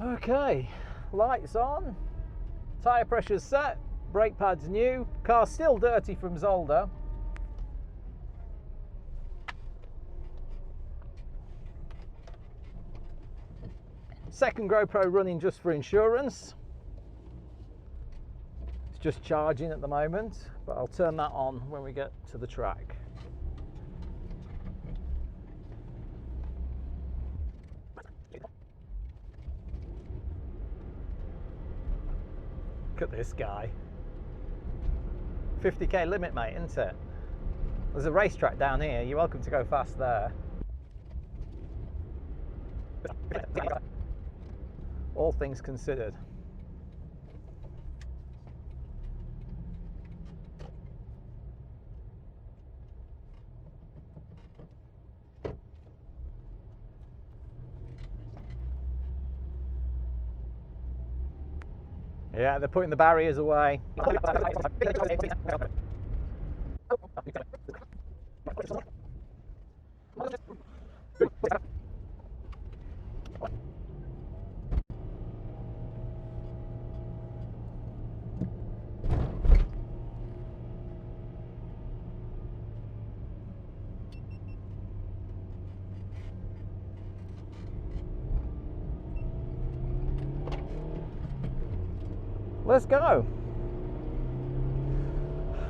Okay, lights on, tyre pressure's set, brake pads new, car's still dirty from Zolder. Second GoPro running just for insurance. It's just charging at the moment, but I'll turn that on when we get to the track. Look at this guy. 50k limit, mate, isn't it? There's a racetrack down here. You're welcome to go fast there. All things considered. Yeah, they're putting the barriers away. Let's go.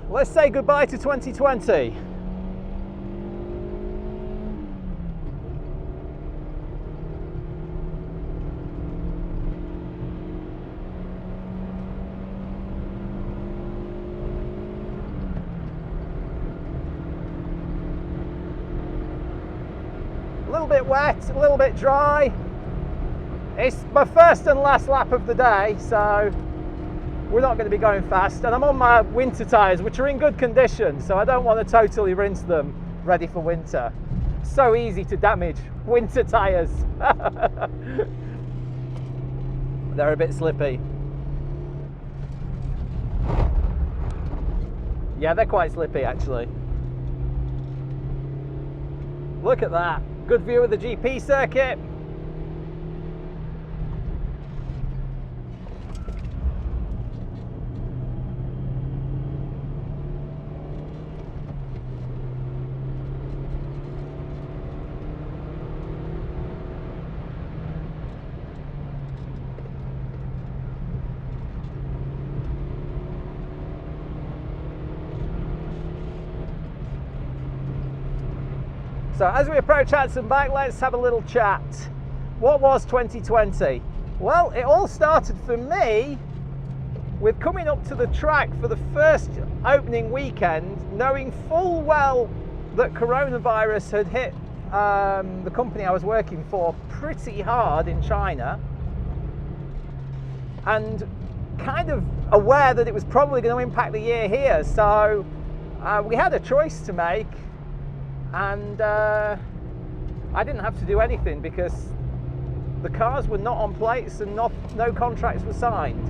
Let's say goodbye to 2020. A little bit wet, a little bit dry. It's my first and last lap of the day, so we're not going to be going fast, and I'm on my winter tyres, which are in good condition, so I don't want to totally rinse them ready for winter. So easy to damage winter tyres. They're a bit slippy. Yeah, they're quite slippy actually. Look at that. Good view of the GP circuit. So as we approach Hatzenbach, let's have a little chat. What was 2020? Well, it all started for me with coming up to the track for the first opening weekend, knowing full well that coronavirus had hit the company I was working for pretty hard in China, and kind of aware that it was probably going to impact the year here. So we had a choice to make. And I didn't have to do anything because the cars were not on plates and no contracts were signed.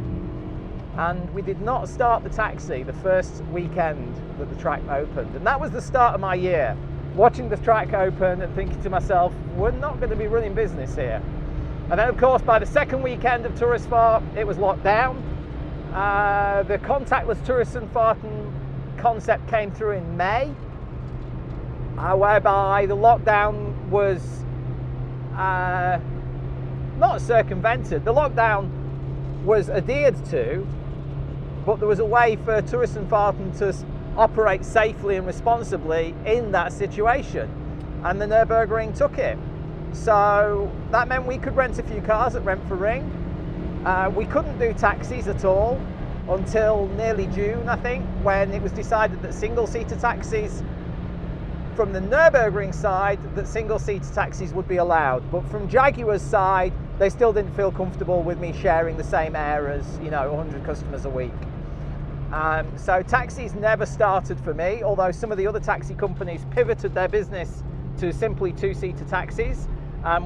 And we did not start the taxi the first weekend that the track opened. And that was the start of my year, watching the track open and thinking to myself, we're not going to be running business here. And then of course by the second weekend of Touristenfahrten, it was locked down. The Contactless Touristenfahrten concept came through in May. Whereby the lockdown was not circumvented, the lockdown was adhered to, but there was a way for Touristenfahrten to operate safely and responsibly in that situation, and the Nürburgring took it. So that meant we could rent a few cars at Rent4Ring. We couldn't do taxis at all until nearly June, I think, when it was decided that single-seater taxis from the Nürburgring side, that single-seater taxis would be allowed, but from Jaguar's side, they still didn't feel comfortable with me sharing the same air as, 100 customers a week. So taxis never started for me, although some of the other taxi companies pivoted their business to simply two-seater taxis.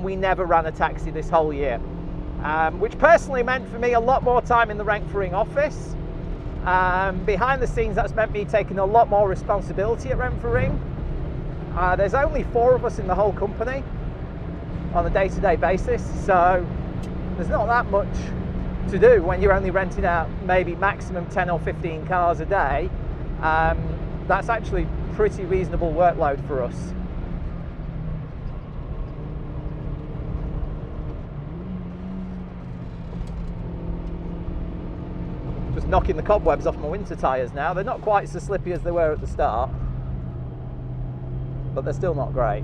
We never ran a taxi this whole year, which personally meant for me a lot more time in the Rent4Ring office. Behind the scenes, that's meant me taking a lot more responsibility at Rent4Ring. There's only 4 of us in the whole company on a day-to-day basis, so there's not that much to do when you're only renting out maybe maximum 10 or 15 cars a day. That's actually pretty reasonable workload for us. Just knocking the cobwebs off my winter tyres now. They're not quite so slippy as they were at the start, but they're still not great.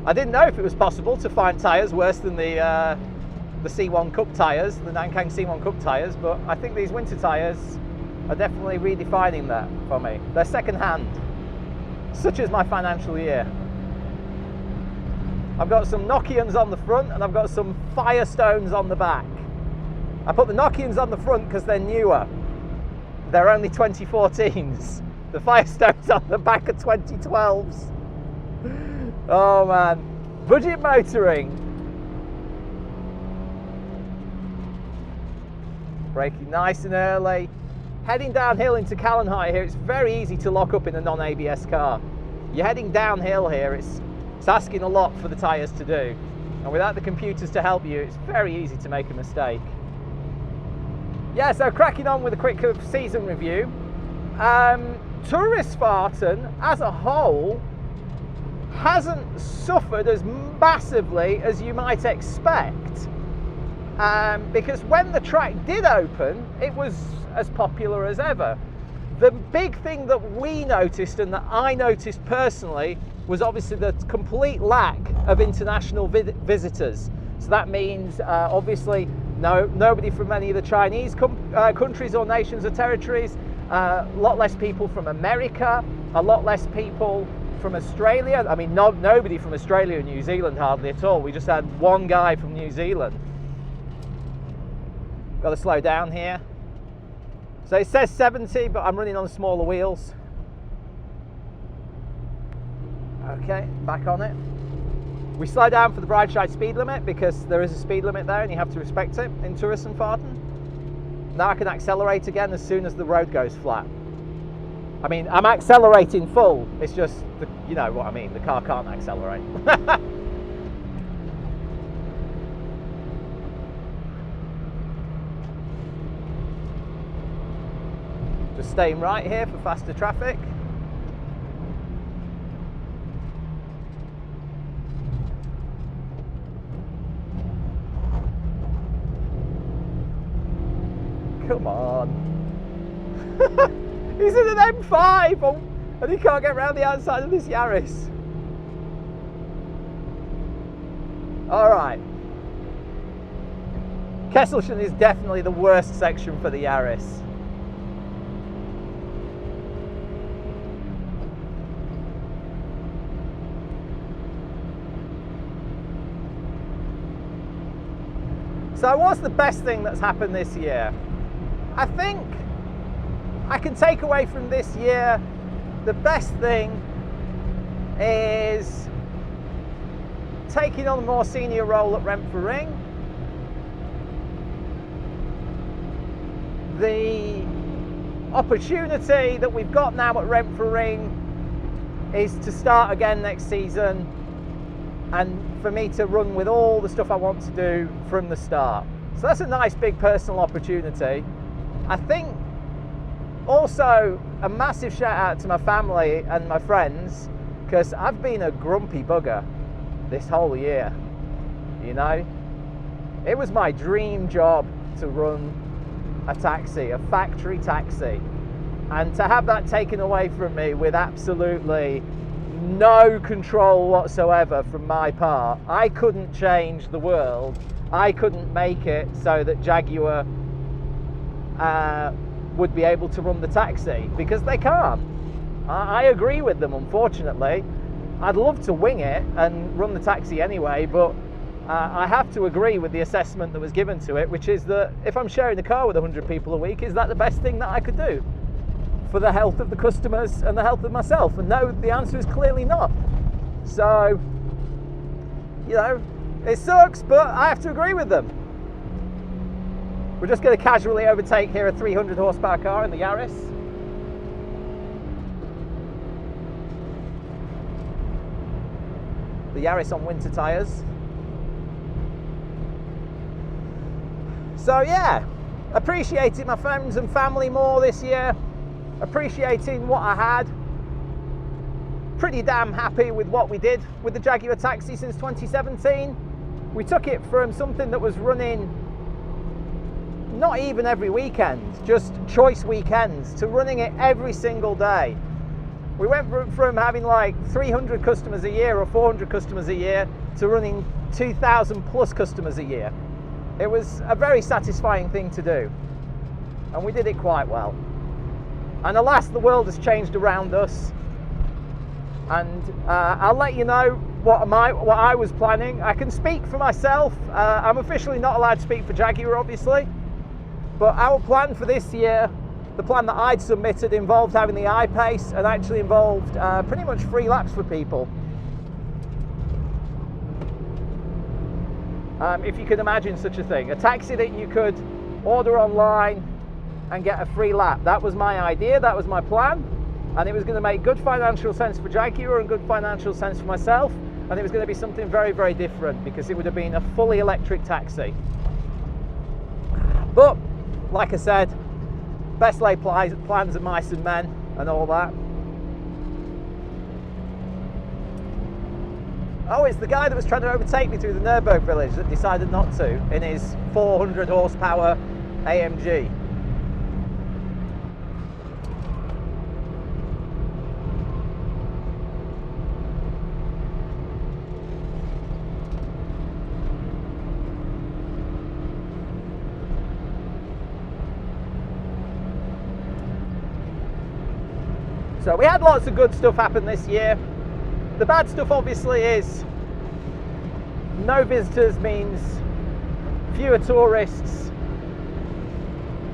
I didn't know if it was possible to find tyres worse than the C1 Cup tyres, the Nankang C1 Cup tyres, but I think these winter tyres are definitely redefining that for me. They're second hand, such as my financial year. I've got some Nokians on the front and I've got some Firestones on the back. I put the Nokians on the front because they're newer. They're only 2014s. The Firestones on the back are 2012s. Oh man, budget motoring. Braking nice and early. Heading downhill into Kallenhard here, it's very easy to lock up in a non-ABS car. You're heading downhill here, it's asking a lot for the tyres to do. And without the computers to help you, it's very easy to make a mistake. Yeah, so cracking on with a quick season review. Touristenfahrten as a whole hasn't suffered as massively as you might expect. Because when the track did open, it was as popular as ever. The big thing that we noticed and that I noticed personally was obviously the complete lack of international visitors. So that means obviously nobody from any of the Chinese countries or nations or territories, a lot less people from America, a lot less people from Australia. I mean, nobody from Australia and New Zealand hardly at all. We just had one guy from New Zealand. Got to slow down here. So it says 70, but I'm running on smaller wheels. Okay, back on it. We slow down for the Breidscheid speed limit because there is a speed limit there and you have to respect it in Touristenfahrten. Now I can accelerate again as soon as the road goes flat. I mean, I'm accelerating full. It's just, you know what I mean, the car can't accelerate. Just staying right here for faster traffic. Come on. He's in an M5 and he can't get around the outside of this Yaris. Alright. Kesselchen is definitely the worst section for the Yaris. So what's the best thing that's happened this year? I think I can take away from this year, the best thing is taking on a more senior role at Nürburgring. The opportunity that we've got now at Nürburgring is to start again next season and for me to run with all the stuff I want to do from the start. So that's a nice big personal opportunity. I think also a massive shout out to my family and my friends, because I've been a grumpy bugger this whole year, you know. It was my dream job to run a taxi, a factory taxi, and to have that taken away from me with absolutely no control whatsoever from my part. I couldn't change the world. I couldn't make it so that Jaguar would be able to run the taxi, because they can't. I agree with them, unfortunately. I'd love to wing it and run the taxi anyway, but I have to agree with the assessment that was given to it, which is that if I'm sharing a car with 100 people a week, is that the best thing that I could do for the health of the customers and the health of myself? And no, the answer is clearly not. So, you know, it sucks, but I have to agree with them. We're just going to casually overtake here a 300 horsepower car in the Yaris. the Yaris on winter tyres. So yeah, appreciating my friends and family more this year, appreciating what I had. Pretty damn happy with what we did with the Jaguar Taxi since 2017. We took it from something that was running not even every weekend, just choice weekends, to running it every single day. We went from having like 300 customers a year or 400 customers a year to running 2,000 plus customers a year. It was a very satisfying thing to do, and we did it quite well. And alas, the world has changed around us, and I'll let you know what I was planning. I can speak for myself. I'm officially not allowed to speak for Jaguar, obviously, but our plan for this year, the plan that I'd submitted, involved having the I-Pace and actually involved pretty much free laps for people. If you can imagine such a thing, a taxi that you could order online and get a free lap. That was my idea, that was my plan, and it was going to make good financial sense for Jaguar and good financial sense for myself, and it was going to be something very, very different because it would have been a fully electric taxi. But like I said, best laid plans of mice and men and all that. Oh, it's the guy that was trying to overtake me through the Nürburgring village that decided not to in his 400 horsepower AMG. So we had lots of good stuff happen this year. The bad stuff obviously is no visitors means fewer tourists,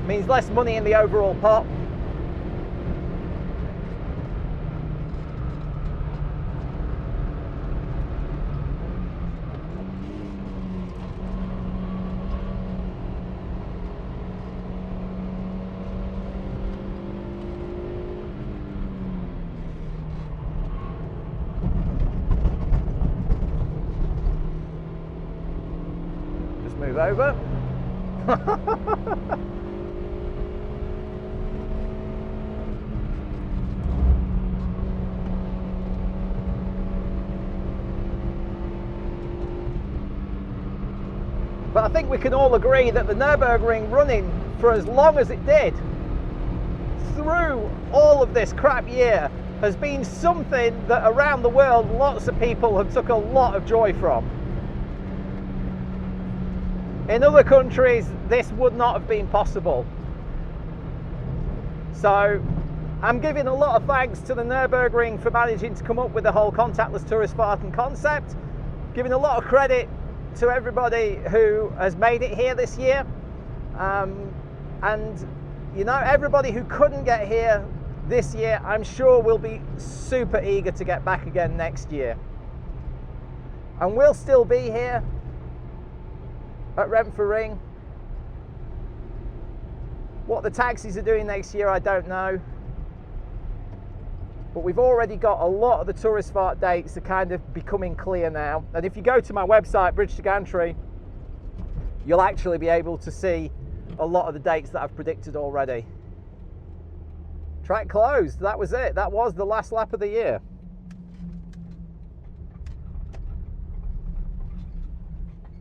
means less money in the overall pot. Move over. But I think we can all agree that the Nürburgring running for as long as it did through all of this crap year has been something that around the world lots of people have took a lot of joy from. In other countries, this would not have been possible. So I'm giving a lot of thanks to the Nürburgring for managing to come up with the whole Contactless Touristenfahrten concept. Giving a lot of credit to everybody who has made it here this year. And you know, everybody who couldn't get here this year, I'm sure will be super eager to get back again next year. And we'll still be here at Nürburgring. What the taxis are doing next year, I don't know. But we've already got a lot of the Touristfahrt dates are kind of becoming clear now. And if you go to my website, Breidscheid, you'll actually be able to see a lot of the dates that I've predicted already. Track closed, that was it. That was the last lap of the year.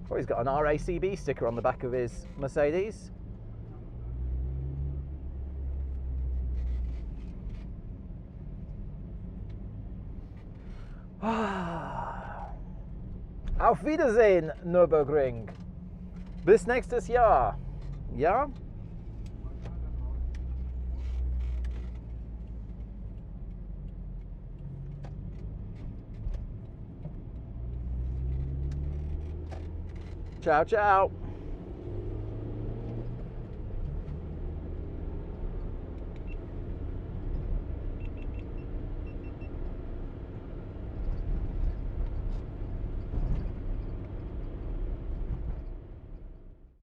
Oh, he's got an RACB sticker on the back of his Mercedes. Auf Wiedersehen, Nürburgring. Bis nächstes Jahr. Ja? Ciao, ciao.